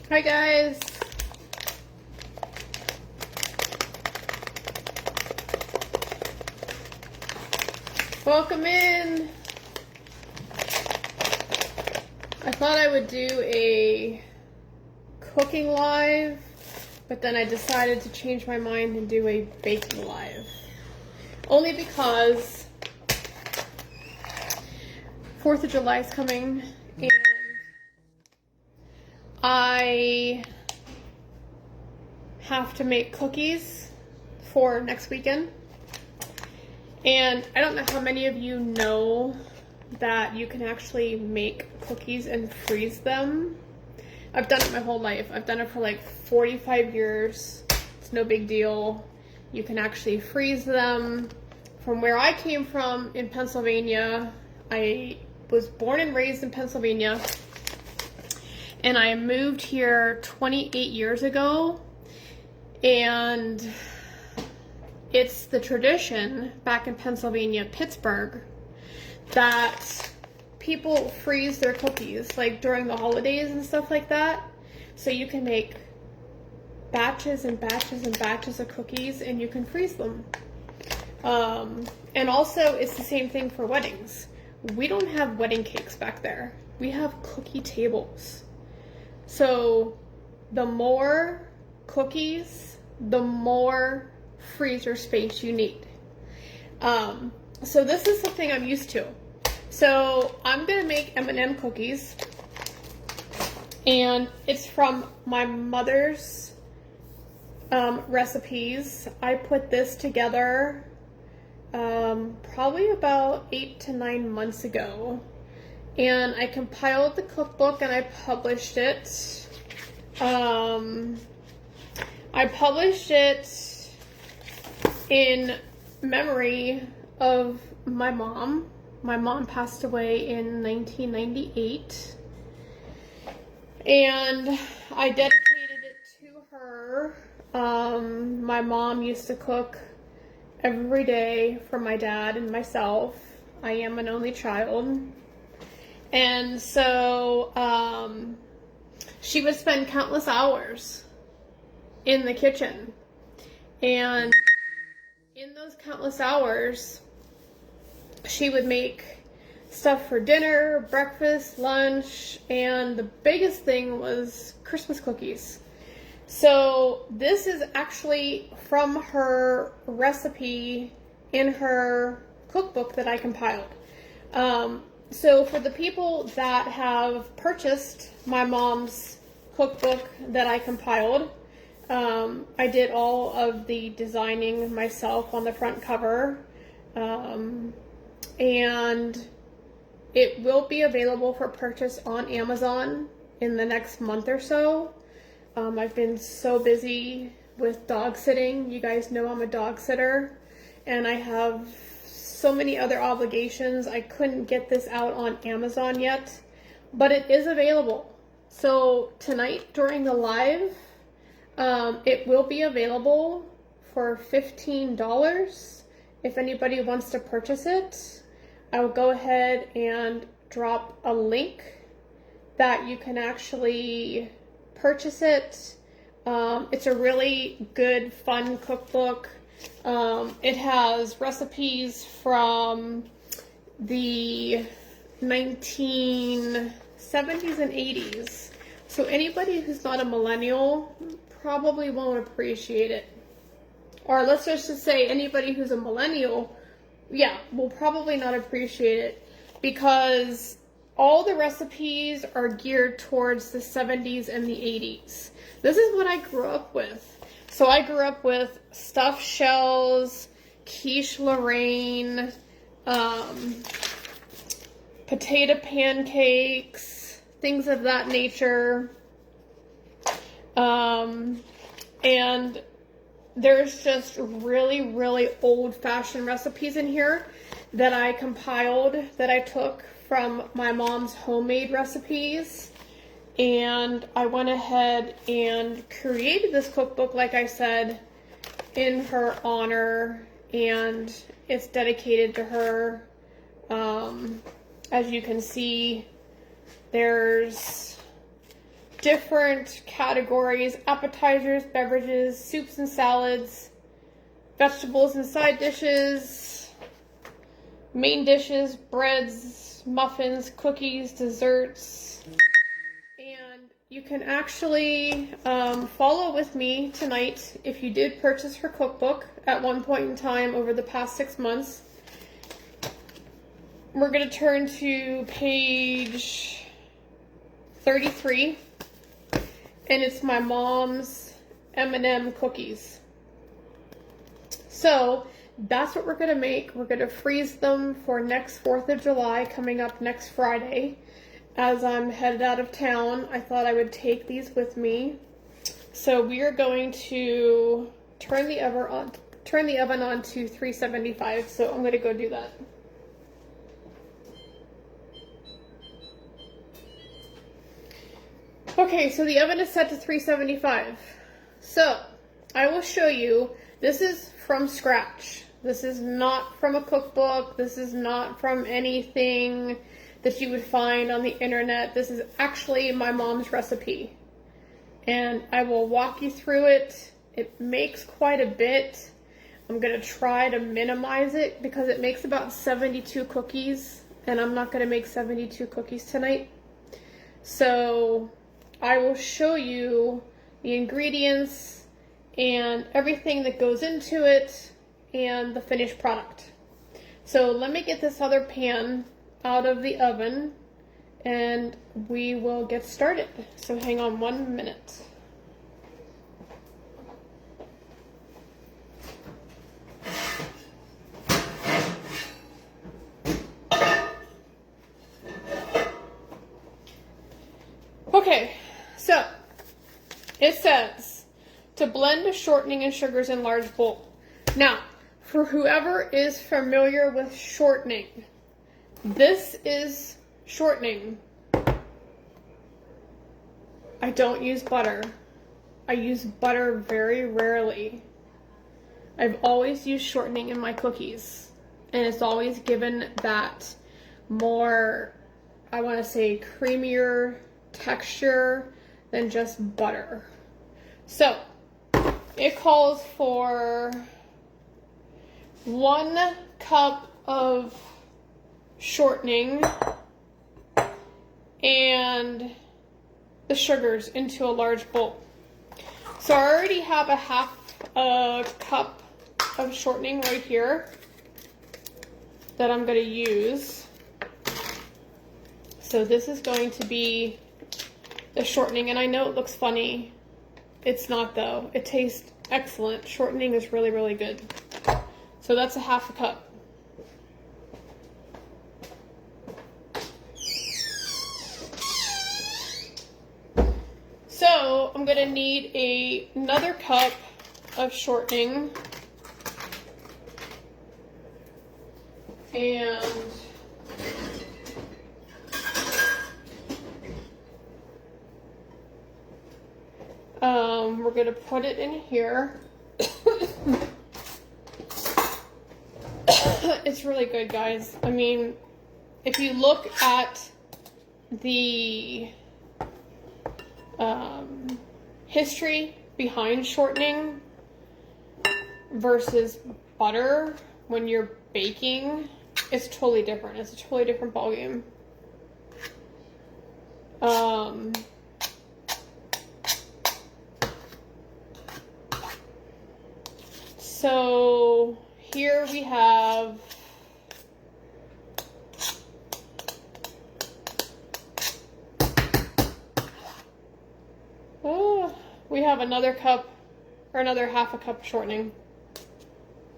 Hi guys. Welcome in. I thought I would do a cooking live, but then I decided to change my mind and do a baking live. Only because 4th of July is coming and I have to make cookies for next weekend. And I don't know how many of you know that you can actually make cookies and freeze them. I've done it my whole life. I've done it for like 45 years. It's no big deal. You can actually freeze them. From where I came from in Pennsylvania, I was born and raised in Pennsylvania, and I moved here 28 years ago, and it's the tradition back in Pennsylvania, Pittsburgh, that people freeze their cookies like during the holidays and stuff like that. So you can make batches and batches and batches of cookies and you can freeze them. And also it's the same thing for weddings. We don't have wedding cakes back there. We have cookie tables. So the more cookies, the more freezer space you need. So this is something I'm used to. So I'm gonna make M&M cookies, and it's from my mother's recipes. I put this together probably about 8 to 9 months ago, and I compiled the cookbook and I published it. I published it in memory of my mom. My mom passed away in 1998, and I dedicated it to her. My mom used to cook every day for my dad and myself. I am an only child, and so she would spend countless hours in the kitchen, and in those countless hours she would make stuff for dinner, breakfast, lunch, and the biggest thing was Christmas cookies. So this is actually from her recipe in her cookbook that I compiled. So for the people that have purchased my mom's cookbook that I compiled, I did all of the designing myself on the front cover, and it will be available for purchase on Amazon in the next month or so. I've been so busy with dog sitting. You guys know I'm a dog sitter, and I have so many other obligations. I couldn't get this out on Amazon yet, but it is available. So tonight during the live, it will be available for $15. If anybody wants to purchase it, I will go ahead and drop a link that you can actually purchase it. It's a really good, fun cookbook. It has recipes from the 1970s and 80s. So anybody who's not a millennial probably won't appreciate it. Or let's just say anybody who's a millennial, yeah, will probably not appreciate it, because all the recipes are geared towards the 70s and the 80s. This is what I grew up with. So I grew up with stuffed shells, quiche Lorraine, potato pancakes, things of that nature. And there's just really, really old-fashioned recipes in here that I compiled, that I took from my mom's homemade recipes. And I went ahead and created this cookbook, like I said, in her honor, and it's dedicated to her. As you can see, there's different categories: appetizers, beverages, soups and salads, vegetables and side dishes, main dishes, breads, muffins, cookies, desserts. And you can actually follow with me tonight if you did purchase her cookbook at one point in time over the past 6 months. We're going to turn to page 33, and it's my mom's M&M Cookies. So that's what we're going to make. We're going to freeze them for next 4th of July, coming up next Friday. As I'm headed out of town, I thought I would take these with me. So we are going to turn the oven on to 375. So I'm going to go do that. Okay, so the oven is set to 375. So I will show you. This is from scratch. This is not from a cookbook. This is not from anything that you would find on the internet. This is actually my mom's recipe. And I will walk you through it. It makes quite a bit. I'm going to try to minimize it because it makes about 72 cookies. And I'm not going to make 72 cookies tonight. So I will show you the ingredients and everything that goes into it and the finished product. So let me get this other pan out of the oven and we will get started. So hang on 1 minute. Okay, so it says to blend shortening and sugars in large bowl. Now, for whoever is familiar with shortening, this is shortening. I don't use butter. I use butter very rarely. I've always used shortening in my cookies, and it's always given that more, I want to say, creamier texture than just butter. So it calls for 1 cup of shortening and the sugars into a large bowl. So I already have a half a cup of shortening right here that I'm going to use. So this is going to be the shortening, and I know it looks funny. It's not though. It tastes excellent. Shortening is really, really good. So that's a half a cup. So I'm gonna need another cup of shortening, and we're gonna put it in here. It's really good, guys. I mean, if you look at the history behind shortening versus butter when you're baking, it's totally different. It's a totally different ballgame. So here we have another cup, or another half a cup of shortening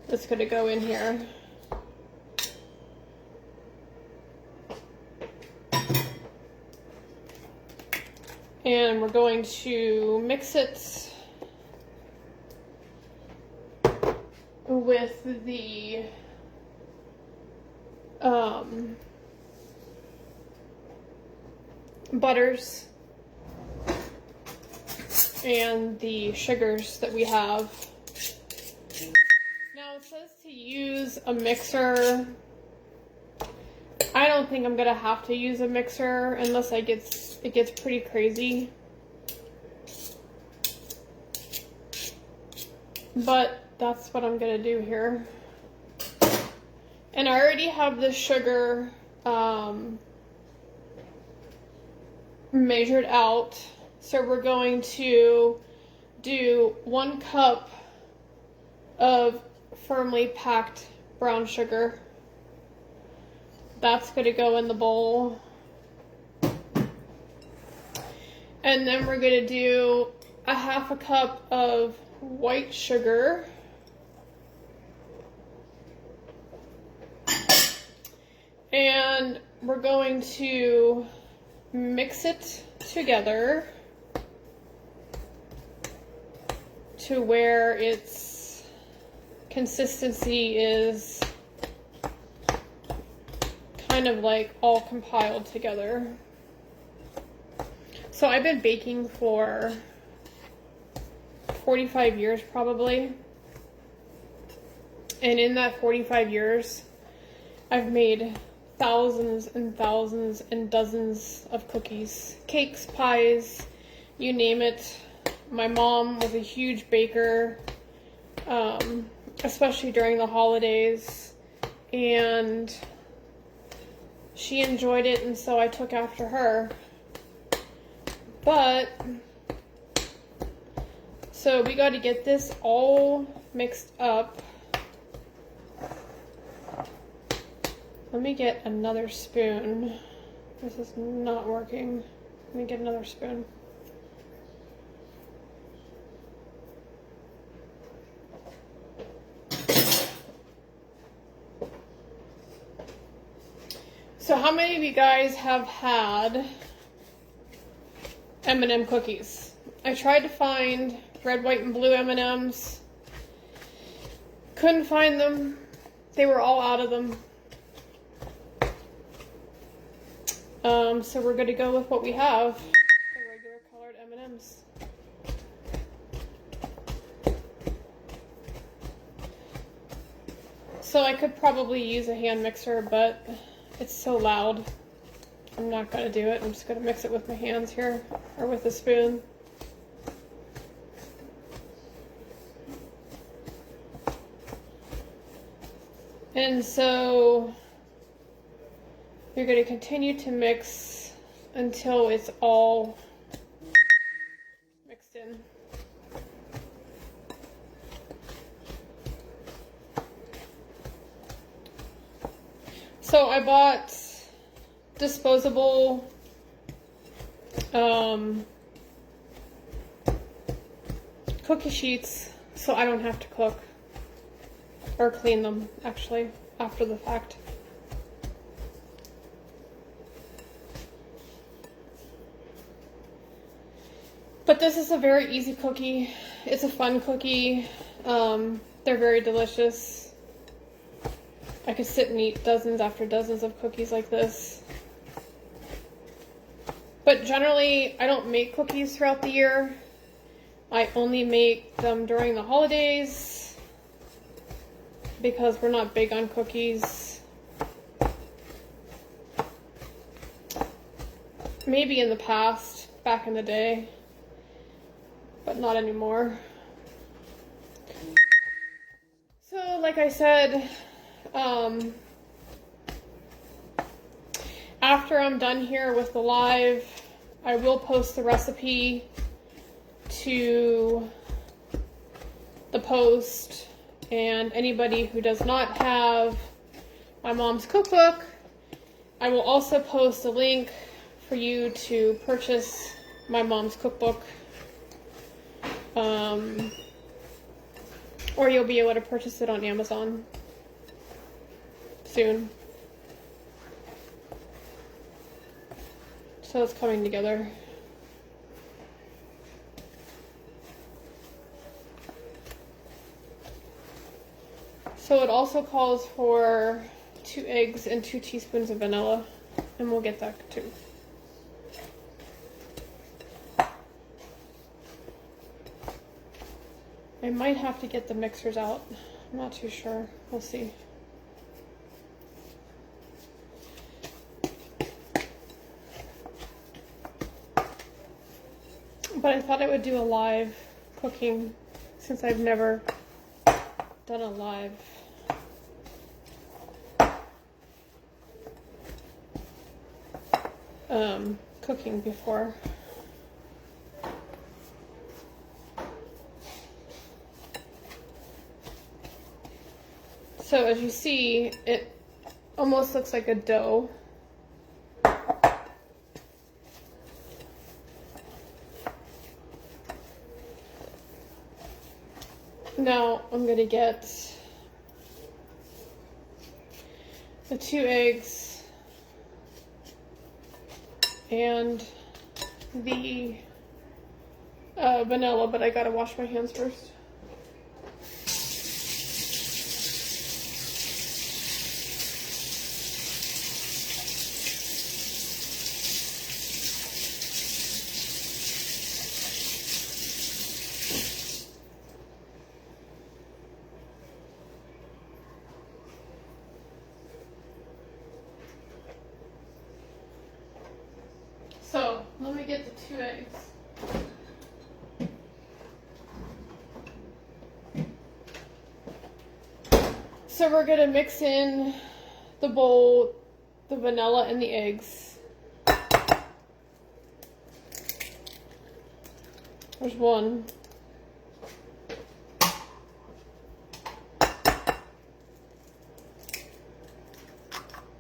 that's going to go in here. And we're going to mix it with the butters and the sugars that we have. Now it says to use a mixer. I don't think I'm gonna have to use a mixer unless it gets pretty crazy. but that's what I'm gonna do here. And I already have the sugar measured out. So we're going to do 1 cup of firmly packed brown sugar. That's going to go in the bowl. And then we're going to do 1/2 cup of white sugar. And we're going to mix it together to where its consistency is kind of like all compiled together. So I've been baking for 45 years probably. And in that 45 years, I've made thousands and thousands and dozens of cookies, cakes, pies, you name it. My mom was a huge baker, especially during the holidays, and she enjoyed it, and so I took after her. But, so we got to get this all mixed up. Let me get another spoon. This is not working. Let me get another spoon. So how many of you guys have had M&M cookies? I tried to find red, white, and blue M&Ms. Couldn't find them. They were all out of them. So we're going to go with what we have, the regular colored M&Ms. So I could probably use a hand mixer, but it's so loud. I'm not going to do it. I'm just going to mix it with my hands here, or with a spoon. And so you're going to continue to mix until it's all mixed in. So I bought disposable cookie sheets so I don't have to cook or clean them actually after the fact. But this is a very easy cookie. It's a fun cookie. They're very delicious. I could sit and eat dozens after dozens of cookies like this. But generally, I don't make cookies throughout the year. I only make them during the holidays because we're not big on cookies. Maybe in the past, back in the day, but not anymore. So, like I said, after I'm done here with the live, I will post the recipe to the post, and anybody who does not have my mom's cookbook, I will also post a link for you to purchase my mom's cookbook, or you'll be able to purchase it on Amazon soon. So it's coming together. So it also calls for 2 eggs and 2 teaspoons of vanilla, and we'll get that too. I might have to get the mixers out. I'm not too sure. We'll see. But I thought I would do a live cooking since I've never done a live cooking before. So as you see, it almost looks like a dough. Now I'm gonna get the 2 eggs and the vanilla, but I gotta wash my hands first. So let me get the 2 eggs. So we're gonna mix in the bowl, the vanilla and the eggs. There's 1.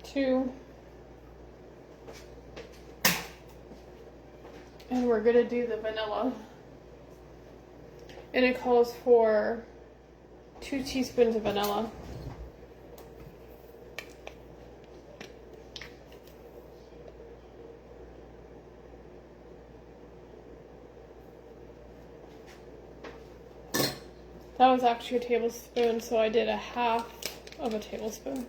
2. And we're gonna do the vanilla. And it calls for 2 teaspoons of vanilla. That was actually a tablespoon, so I did a half of a tablespoon.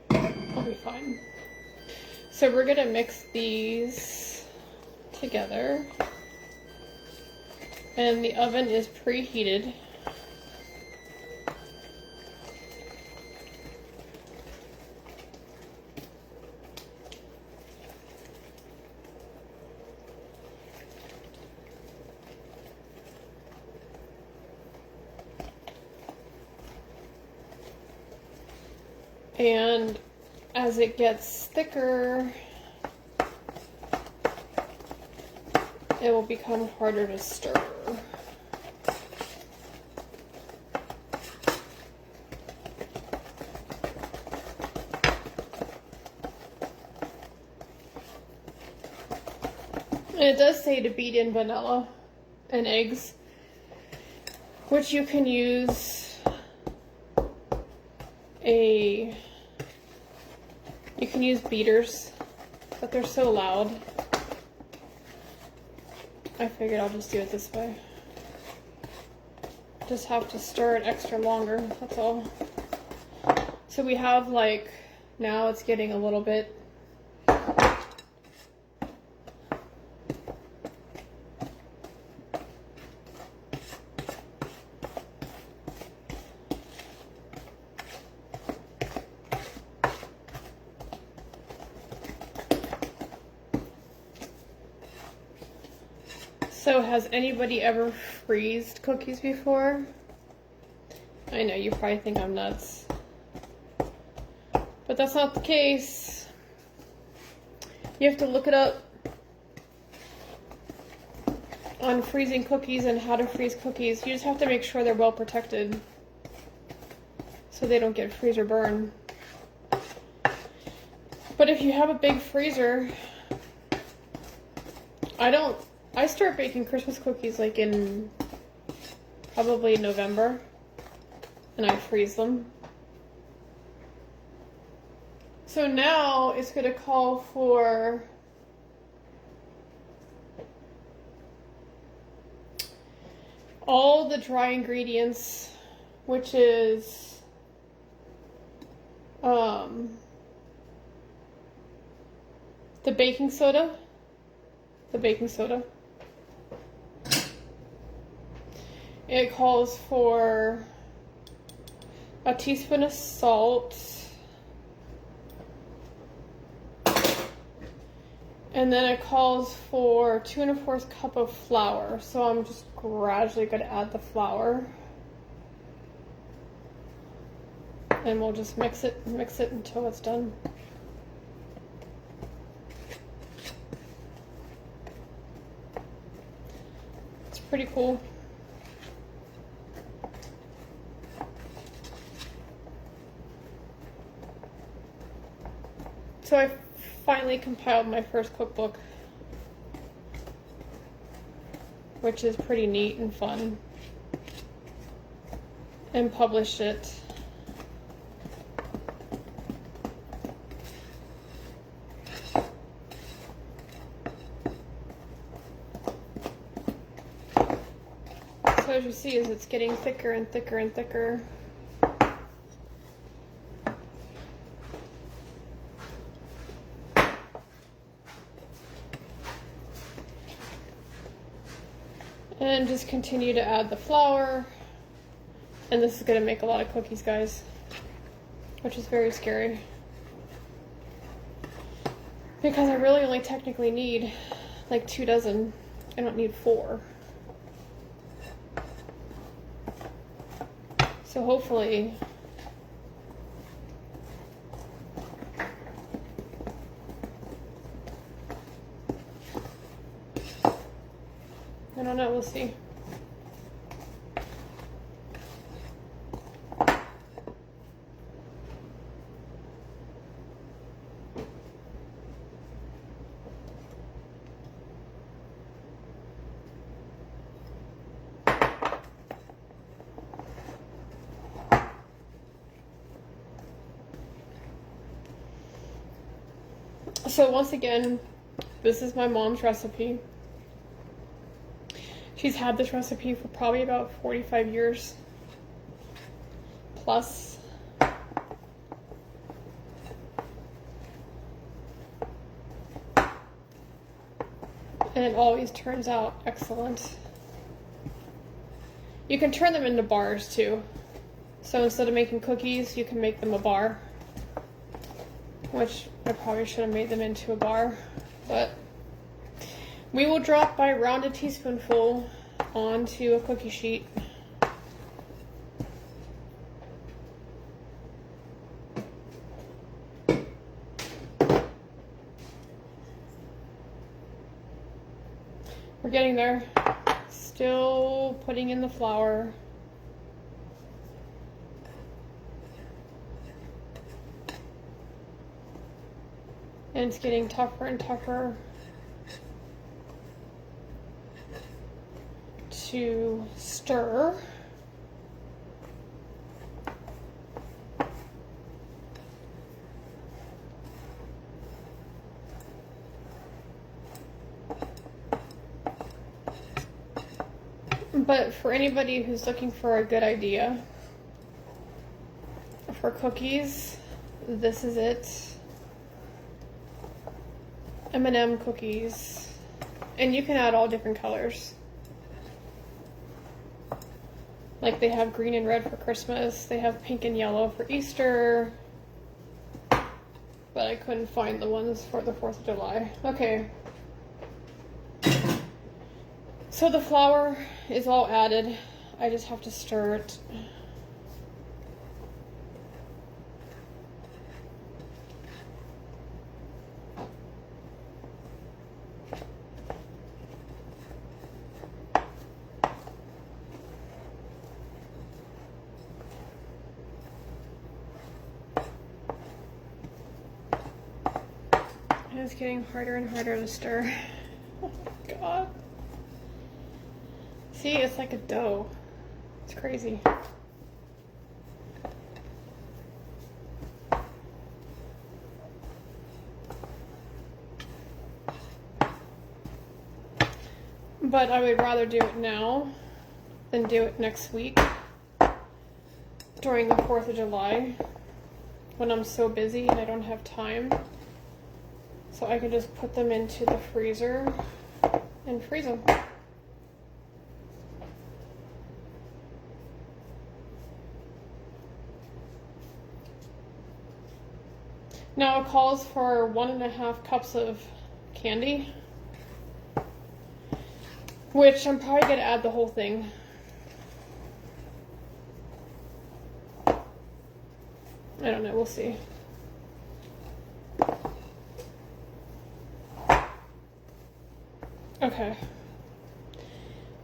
I'll be fine. So we're gonna mix these together. And the oven is preheated. And as it gets thicker, it will become harder to stir. And it does say to beat in vanilla and eggs, which you can use beaters, but they're so loud. I figured I'll just do it this way. Just have to stir it extra longer, that's all. So we have now it's getting a little bit So has anybody ever freezed cookies before? I know, you probably think I'm nuts. But that's not the case. You have to look it up on freezing cookies and how to freeze cookies. You just have to make sure they're well protected so they don't get freeze or burn. But if you have a big freezer, I start baking Christmas cookies in probably November, and I freeze them. So now it's going to call for all the dry ingredients, which is the baking soda. It calls for a teaspoon of salt, and then it calls for 2 1/4 cup of flour. So I'm just gradually going to add the flour. And we'll just mix it until it's done. It's pretty cool. So I finally compiled my first cookbook, which is pretty neat and fun, and published it. So as you see, is it's getting thicker and thicker and thicker. And just continue to add the flour. And this is going to make a lot of cookies, guys, which is very scary. Because I really only technically need like 2 dozen. I don't need 4. So hopefully I don't know, we'll see. So once again, this is my mom's recipe. She's had this recipe for probably about 45 years plus. And it always turns out excellent. You can turn them into bars too. So instead of making cookies, you can make them a bar. Which I probably should have made them into a bar, but we will drop by rounded teaspoonful onto a cookie sheet. We're getting there. Still putting in the flour. And it's getting tougher and tougher to stir. But for anybody who's looking for a good idea for cookies, this is it. M&M Cookies, and you can add all different colors. Like they have green and red for Christmas, they have pink and yellow for Easter, but I couldn't find the ones for the 4th of July. Okay. So the flour is all added. I just have to stir it. It's getting harder and harder to stir. Oh my god. See, it's like a dough. It's crazy. But I would rather do it now than do it next week during the 4th of July when I'm so busy and I don't have time. So I can just put them into the freezer and freeze them. Now it calls for 1.5 cups of candy, which I'm probably going to add the whole thing. I don't know, we'll see. Okay.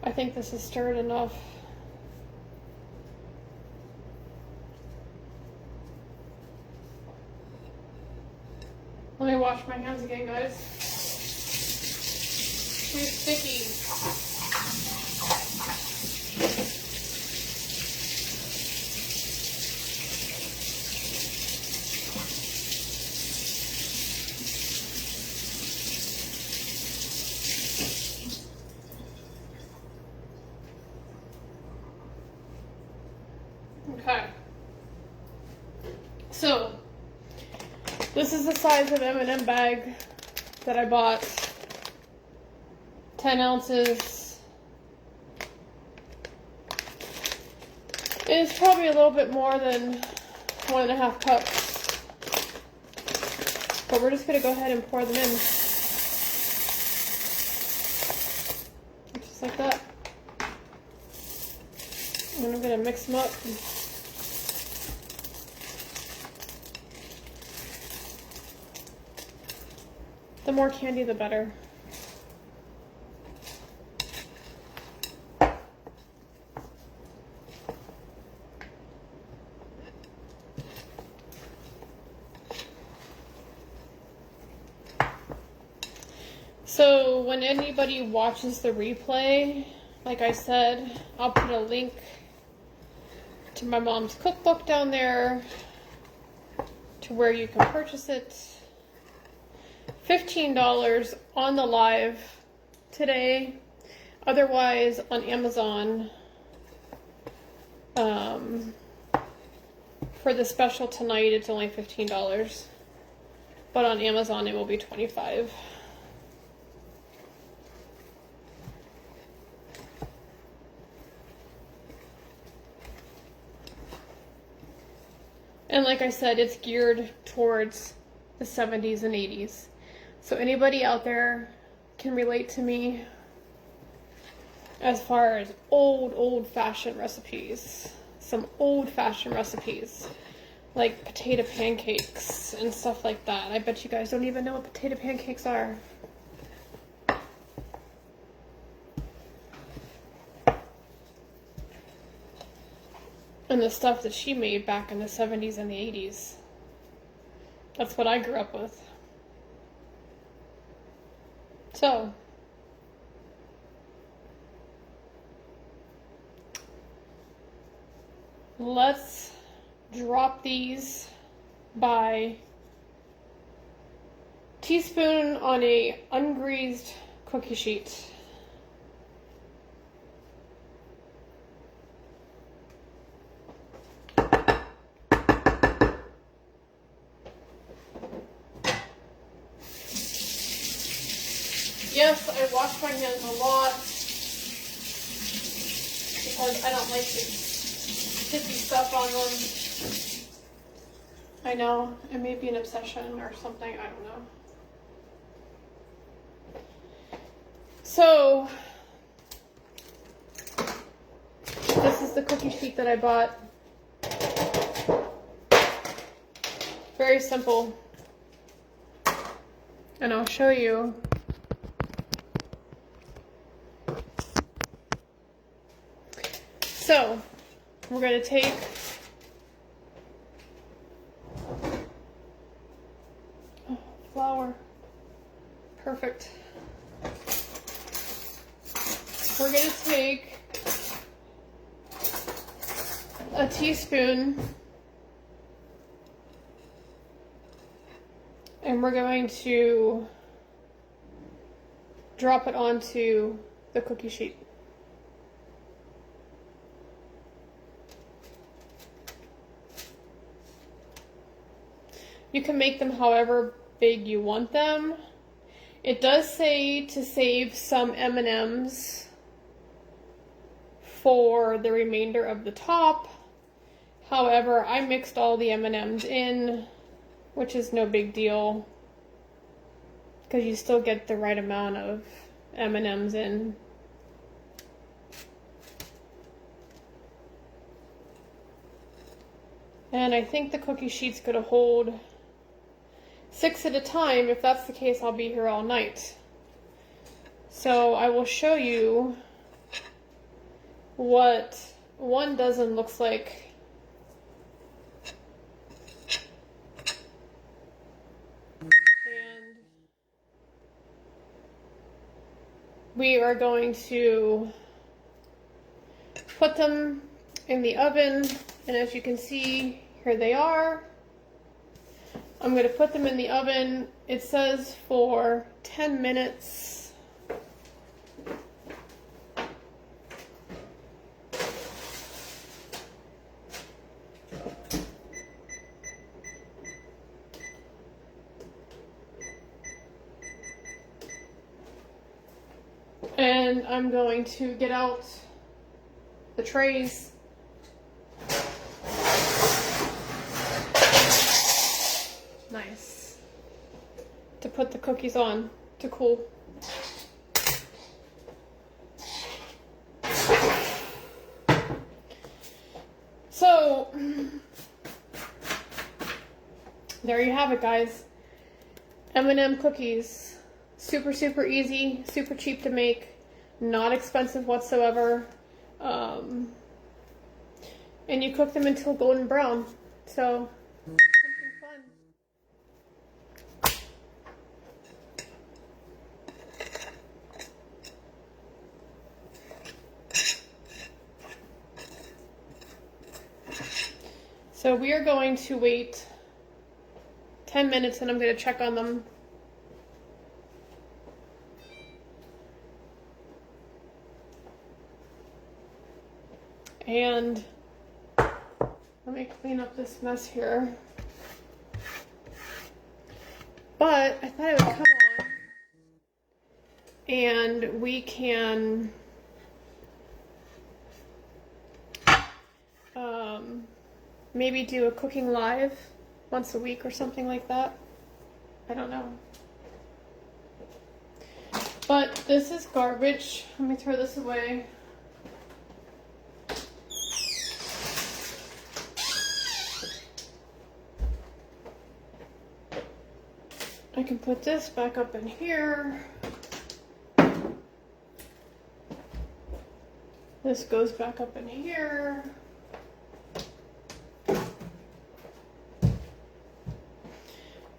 I think this is stirred enough. Let me wash my hands again, guys. Too sticky. Okay. So, this is the size of M&M bag that I bought. 10 ounces. It's probably a little bit more than 1.5 cups. But we're just going to go ahead and pour them in. Just like that. And I'm going to mix them up. The more candy, the better. So when anybody watches the replay, like I said, I'll put a link to my mom's cookbook down there to where you can purchase it. $15 on the live today. Otherwise on Amazon, for the special tonight, it's only $15. But on Amazon, it will be $25. And like I said, it's geared towards the 70s and 80s. So anybody out there can relate to me as far as old-fashioned recipes. Some old-fashioned recipes, like potato pancakes and stuff like that. I bet you guys don't even know what potato pancakes are. And the stuff that she made back in the 70s and the 80s. That's what I grew up with. So, let's drop these by teaspoon on a ungreased cookie sheet. Yes, I wash my hands a lot because I don't like the sticky stuff on them. I know, it may be an obsession or something, I don't know. So, this is the cookie sheet that I bought. Very simple. And I'll show you. So, we're going to take flour. Perfect. We're going to take a teaspoon and we're going to drop it onto the cookie sheet. You can make them however big you want them. It does say to save some M&Ms for the remainder of the top. However, I mixed all the M&Ms in, which is no big deal because you still get the right amount of M&Ms in. And I think the cookie sheet's gonna hold 6 at a time. If that's the case, I'll be here all night. So I will show you what 1 dozen looks like. And we are going to put them in the oven, and as you can see, here they are. I'm going to put them in the oven. It says for 10 minutes. And I'm going to get out the trays. Nice. To put the cookies on to cool. So, there you have it, guys. M&M cookies. Super, super easy, super cheap to make, not expensive whatsoever. And you cook them until golden brown. So, something fun. So we are going to wait 10 minutes and I'm going to check on them. And let me clean up this mess here. But I thought it would come on and we can maybe do a cooking live once a week or something like that. I don't know. But this is garbage. Let me throw this away. I can put this back up in here. This goes back up in here.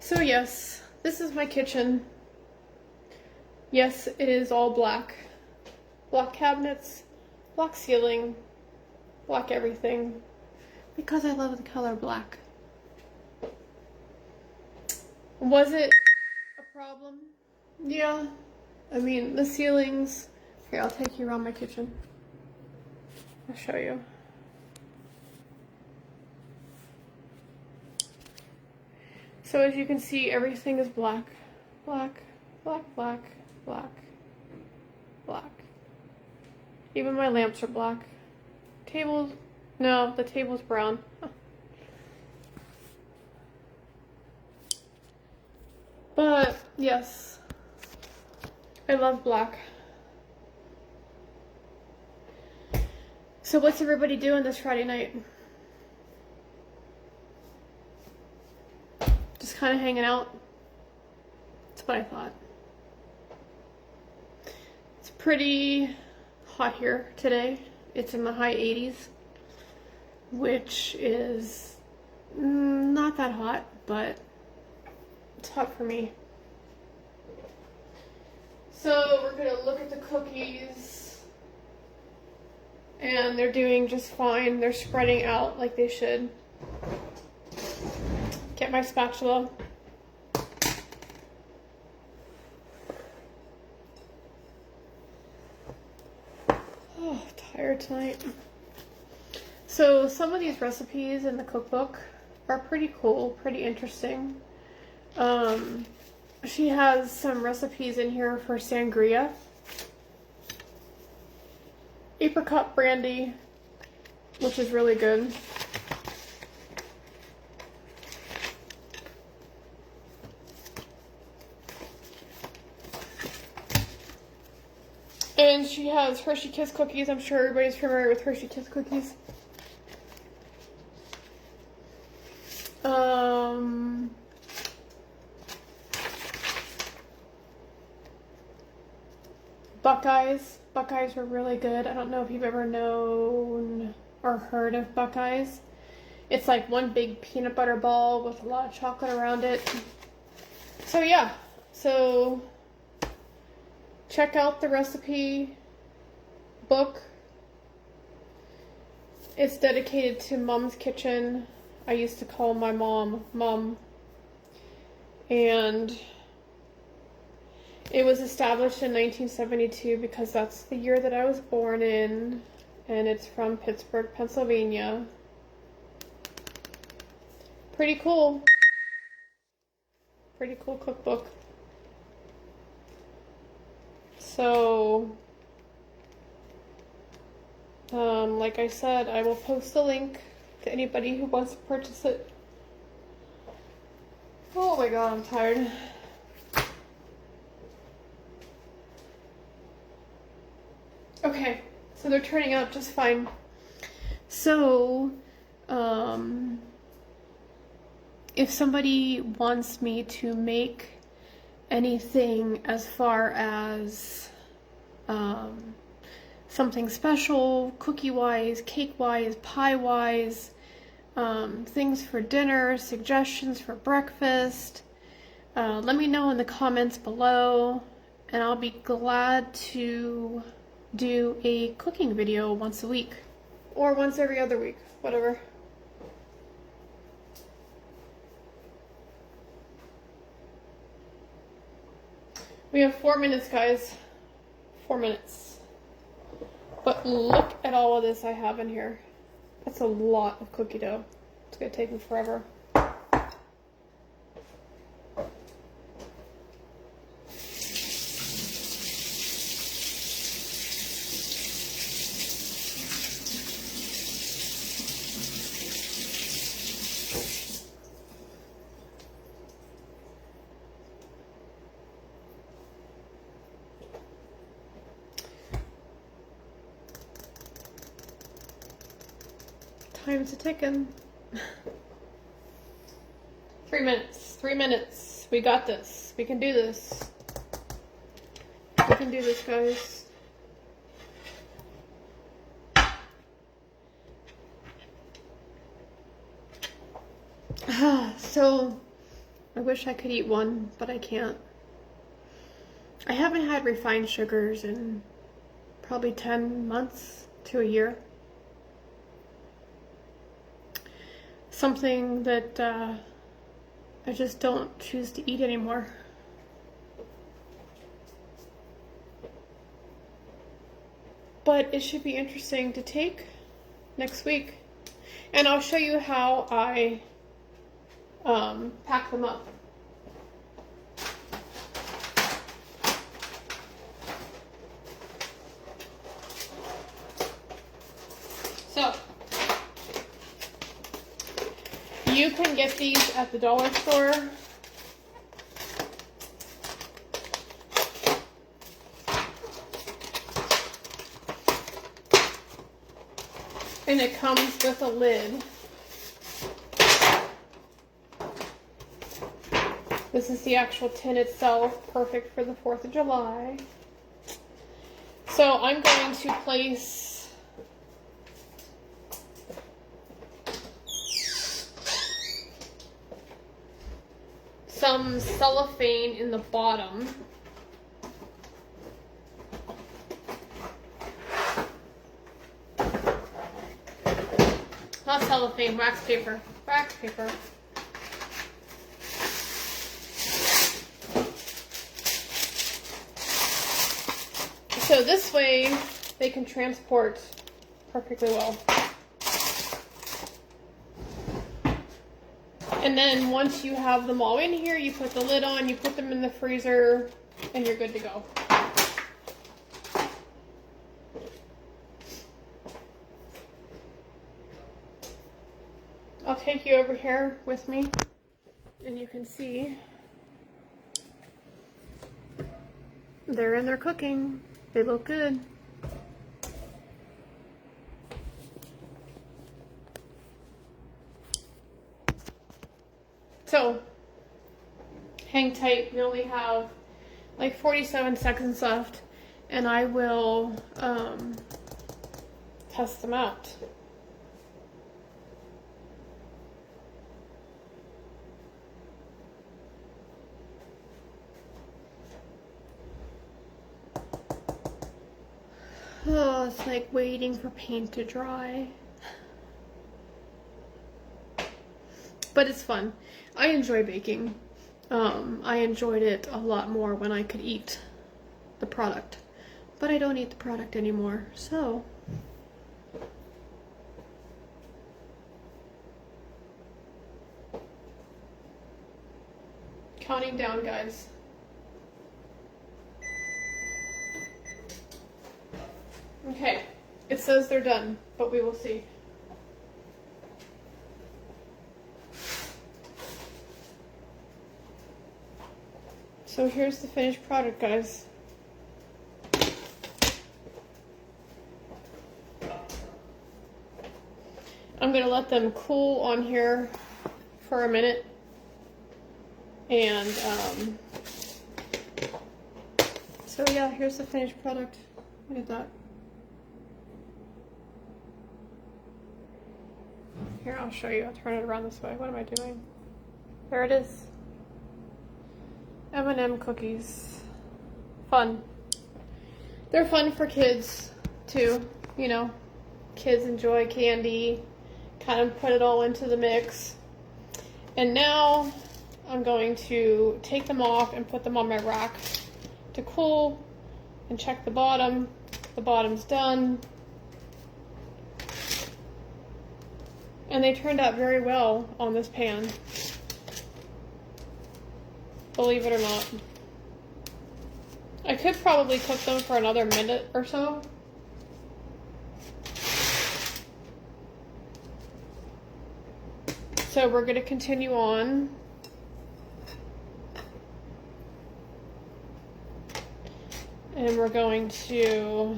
So yes, this is my kitchen. Yes, it is all black. Black cabinets, black ceiling, black everything. Because I love the color black. Was it a problem? Yeah. I mean, the ceilings. Here, I'll take you around my kitchen. I'll show you. So as you can see, everything is black. Black, black, black, black, black. Even my lamps are black. Tables, no, the table's brown. But, yes, I love black. So what's everybody doing this Friday night? Just kind of hanging out? That's what I thought. It's pretty hot here today. It's in the high 80s, which is not that hot, but it's hot for me. So we're gonna look at the cookies, and they're doing just fine. They're spreading out like they should. Get my spatula. Oh, tired tonight. So some of these recipes in the cookbook are pretty cool, pretty interesting. She has some recipes in here for sangria, apricot brandy, which is really good. And she has Hershey Kiss cookies. I'm sure everybody's familiar with Hershey Kiss cookies. Buckeyes. Buckeyes are really good. I don't know if you've ever known or heard of Buckeyes. It's like one big peanut butter ball with a lot of chocolate around it. So yeah, so check out the recipe book. It's dedicated to Mom's Kitchen. I used to call my mom Mom. And it was established in 1972 because that's the year that I was born in. And it's from Pittsburgh, Pennsylvania. Pretty cool. Pretty cool cookbook. So, like I said, I will post the link to anybody who wants to purchase it. Oh my god, I'm tired. Okay, so they're turning out just fine. So, if somebody wants me to make anything as far as something special, cookie-wise, cake-wise, pie-wise, things for dinner, suggestions for breakfast, let me know in the comments below, and I'll be glad to do a cooking video once a week, or once every other week, whatever. We have 4 minutes, guys. 4 minutes. But look at all of this I have in here. That's a lot of cookie dough. It's gonna take me forever. Time's a ticking. 3 minutes. 3 minutes. We got this. We can do this. We can do this, guys. So, I wish I could eat one, but I can't. I haven't had refined sugars in probably 10 months to a year. Something that I just don't choose to eat anymore. But it should be interesting to take next week. And I'll show you how I pack them up. So, you can get these at the dollar store. And it comes with a lid. This is the actual tin itself, perfect for the 4th of July. So I'm going to place some cellophane in the bottom. Not cellophane, wax paper. Wax paper. So this way they can transport perfectly well. And then once you have them all in here, you put the lid on, you put them in the freezer, and you're good to go. I'll take you over here with me, and you can see they're in there cooking. They look good. So, hang tight. We only have like 47 seconds left. and I will test them out. Oh, it's like waiting for paint to dry. But it's fun. I enjoy baking. I enjoyed it a lot more when I could eat the product. But I don't eat the product anymore, so. Counting down, guys. Okay, it says they're done, but we will see. So here's the finished product, guys. I'm gonna let them cool on here for a minute. And so yeah, here's the finished product. Look at that. Here, I'll show you. I'll turn it around this way. What am I doing? There it is. M&M Cookies. Fun. They're fun for kids too. You know, kids enjoy candy. Kind of put it all into the mix. And now I'm going to take them off and put them on my rack to cool and check the bottom. The bottom's done. And they turned out very well on this pan. Believe it or not. I could probably cook them for another minute or so. So we're going to continue on. And we're going to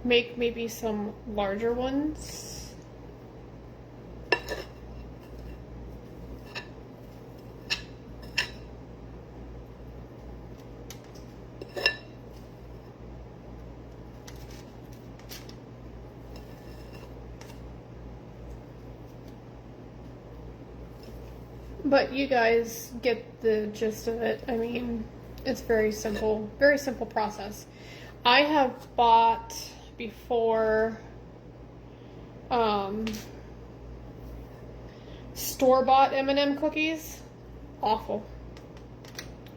make maybe some larger ones. But you guys get the gist of it. I mean, it's very simple process. I have bought before store-bought M&M cookies. Awful.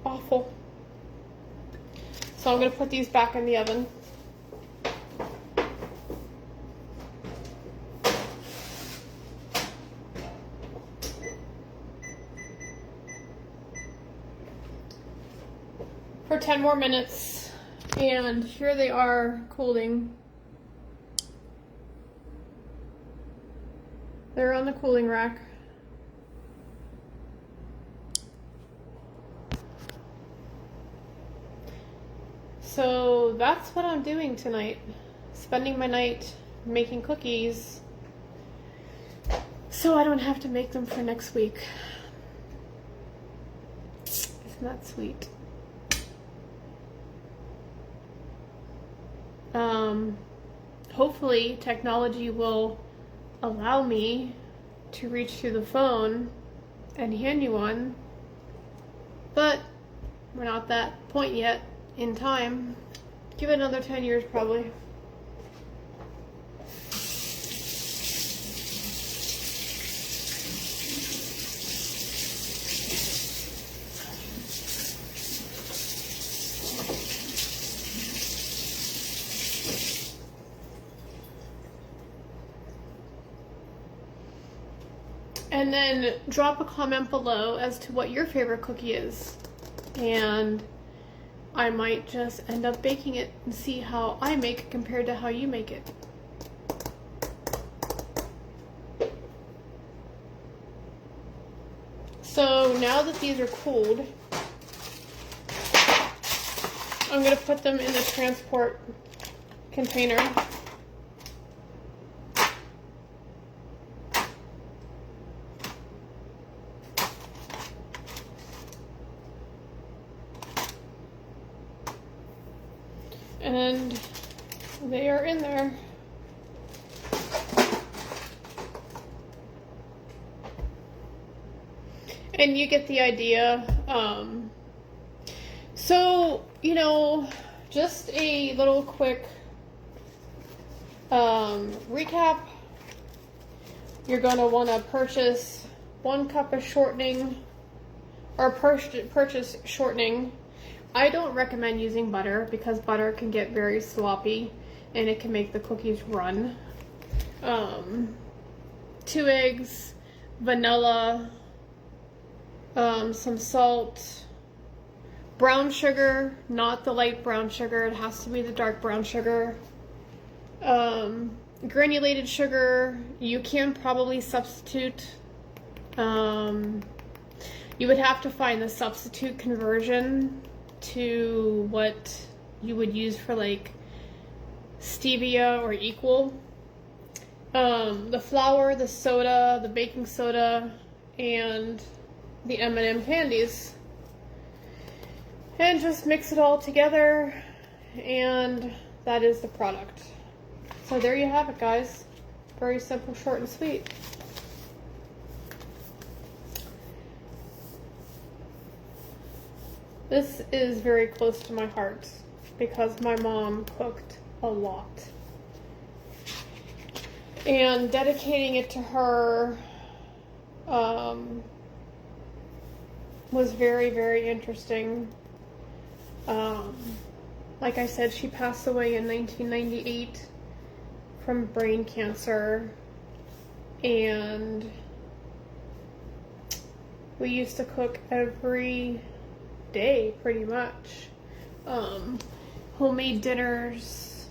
Awful. So I'm going to put these back in the oven. For 10 more minutes, and here they are cooling. They're on the cooling rack. So that's what I'm doing tonight. Spending my night making cookies so I don't have to make them for next week. Isn't that sweet? Hopefully technology will allow me to reach through the phone and hand you one, but we're not that point yet in time. Give it another 10 years probably. And then drop a comment below as to what your favorite cookie is. And I might just end up baking it and see how I make it compared to how you make it. So now that these are cooled, I'm going to put them in the transport container. And they are in there. And you get the idea. So, you know, just a little quick recap. You're going to want to purchase 1 cup of shortening, or purchase shortening. I don't recommend using butter because butter can get very sloppy and it can make the cookies run. 2 eggs, vanilla, some salt, brown sugar, not the light brown sugar, it has to be the dark brown sugar, granulated sugar. You can probably substitute, you would have to find the substitute conversion to what you would use for like stevia or equal. The flour, the soda, the baking soda, and the M&M candies. And just mix it all together, and that is the product. So there you have it, guys. Very simple, short, and sweet. This is very close to my heart because my mom cooked a lot. And dedicating it to her was very, very interesting. Like I said, she passed away in 1998 from brain cancer, and we used to cook every day pretty much. Homemade dinners,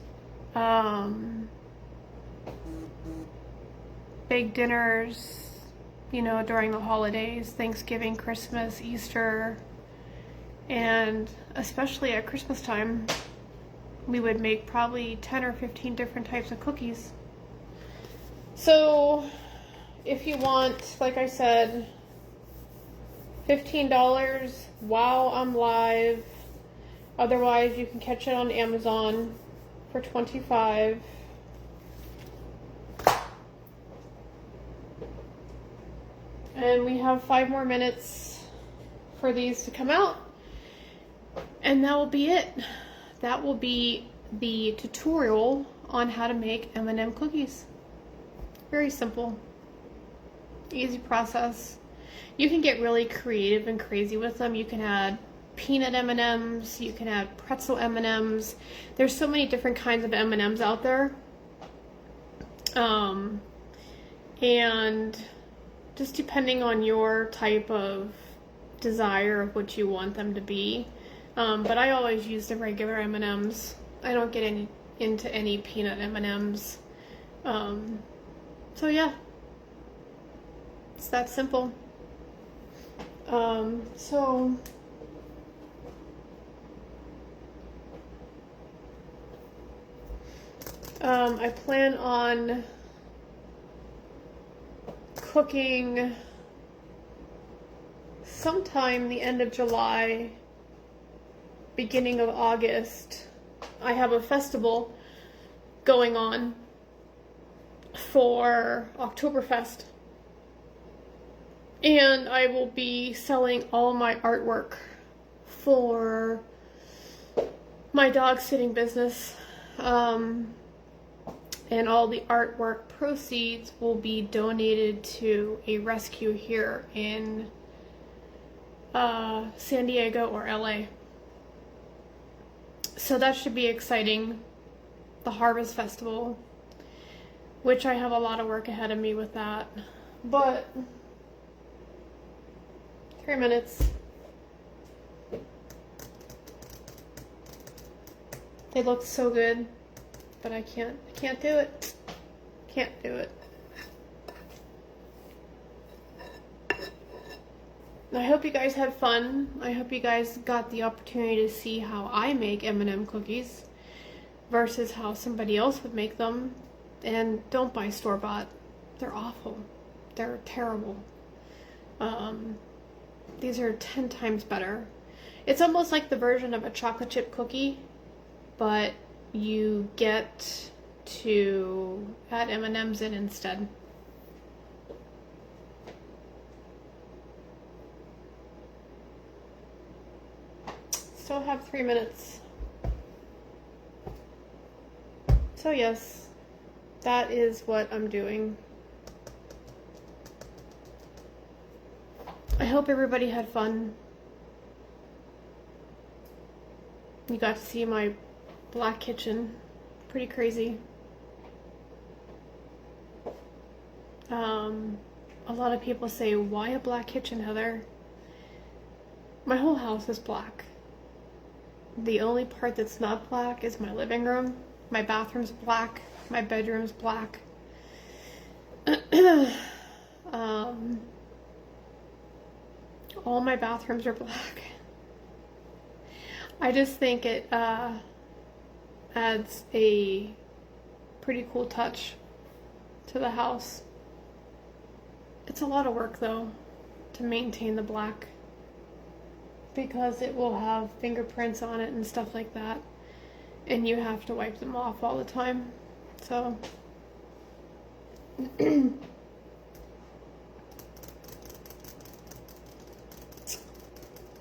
big dinners, you know, during the holidays, Thanksgiving, Christmas, Easter, and especially at Christmas time, we would make probably 10 or 15 different types of cookies. So if you want, like I said, $15 while I'm live. Otherwise, you can catch it on Amazon for $25. And we have 5 more minutes for these to come out. And that will be it. That will be the tutorial on how to make M&M cookies. Very simple. Easy process. You can get really creative and crazy with them. You can add peanut M&Ms, you can add pretzel M&Ms. There's so many different kinds of M&Ms out there. And just depending on your type of desire of what you want them to be. But I always use the regular M&Ms. I don't get into any peanut M&Ms. So yeah, it's that simple. I plan on cooking sometime the end of July, beginning of August. I have a festival going on for Oktoberfest, and I will be selling all my artwork for my dog sitting business, and all the artwork proceeds will be donated to a rescue here in San Diego or LA. So that should be exciting. The Harvest Festival, which I have a lot of work ahead of me with that. But 3 minutes. They look so good, but I can't do it. Can't do it. I hope you guys had fun. I hope you guys got the opportunity to see how I make M&M cookies versus how somebody else would make them. And don't buy store-bought. They're awful. They're terrible. These are 10 times better. It's almost like the version of a chocolate chip cookie, but you get to add M&Ms in instead. Still have 3 minutes. So yes, that is what I'm doing. I hope everybody had fun. You got to see my black kitchen. Pretty crazy. A lot of people say, why a black kitchen, Heather? My whole house is black. The only part that's not black is my living room. My bathroom's black. My bedroom's black. All my bathrooms are black. I just think it adds a pretty cool touch to the house. It's a lot of work though to maintain the black, because it will have fingerprints on it and stuff like that, and you have to wipe them off all the time. So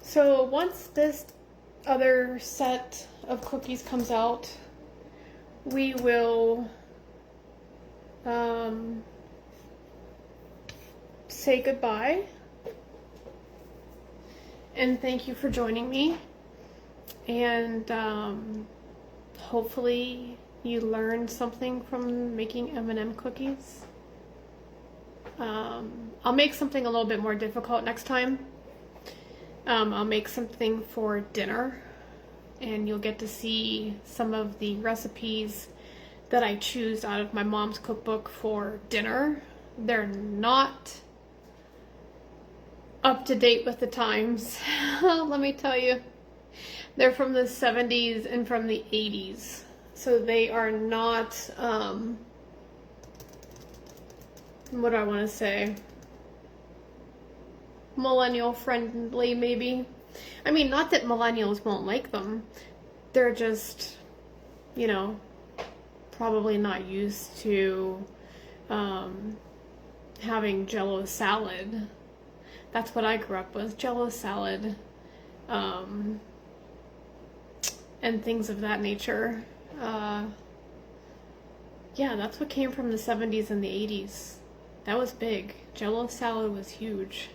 so once this other set of cookies comes out, we will say goodbye and thank you for joining me, and hopefully you learned something from making M&M cookies. I'll make something a little bit more difficult next time. I'll make something for dinner, and you'll get to see some of the recipes that I choose out of my mom's cookbook for dinner. They're not up to date with the times. Let me tell you. They're from the 70s and from the 80s. So they are not, what do I want to say? Millennial friendly, maybe. I mean, not that millennials won't like them. They're just, you know, probably not used to having Jell-O salad. That's what I grew up with, Jell-O salad, and things of that nature. Yeah, that's what came from the 70s and the 80s. That was big. Jell-O salad was huge.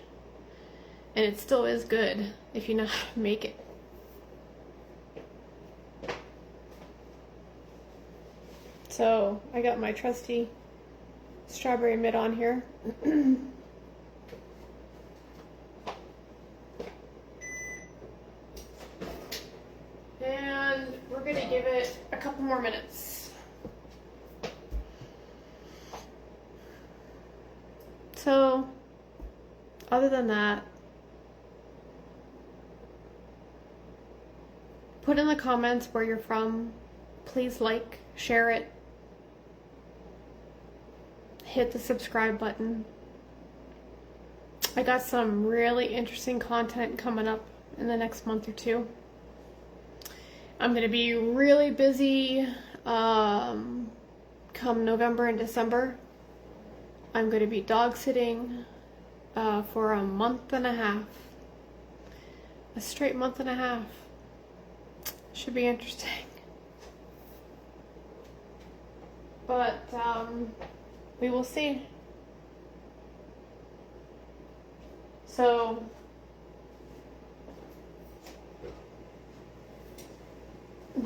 And it still is good if you know how to make it. So, I got my trusty strawberry mitt on here. And we're going to give it a couple more minutes. So, other than that, put in the comments where you're from. Please like, share it. Hit the subscribe button. I got some really interesting content coming up in the next month or two. I'm going to be really busy come November and December. I'm going to be dog sitting for a month and a half. A straight month and a half. Should be interesting. But we will see. So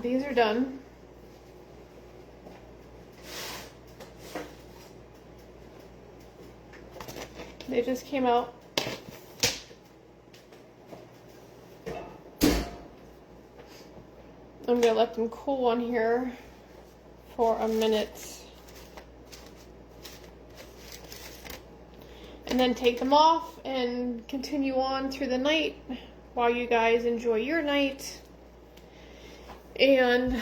these are done. They just came out. I'm gonna let them cool on here for a minute. And then take them off and continue on through the night while you guys enjoy your night. And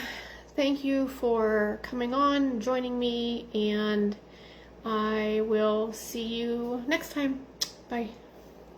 thank you for coming on, joining me, and I will see you next time. Bye.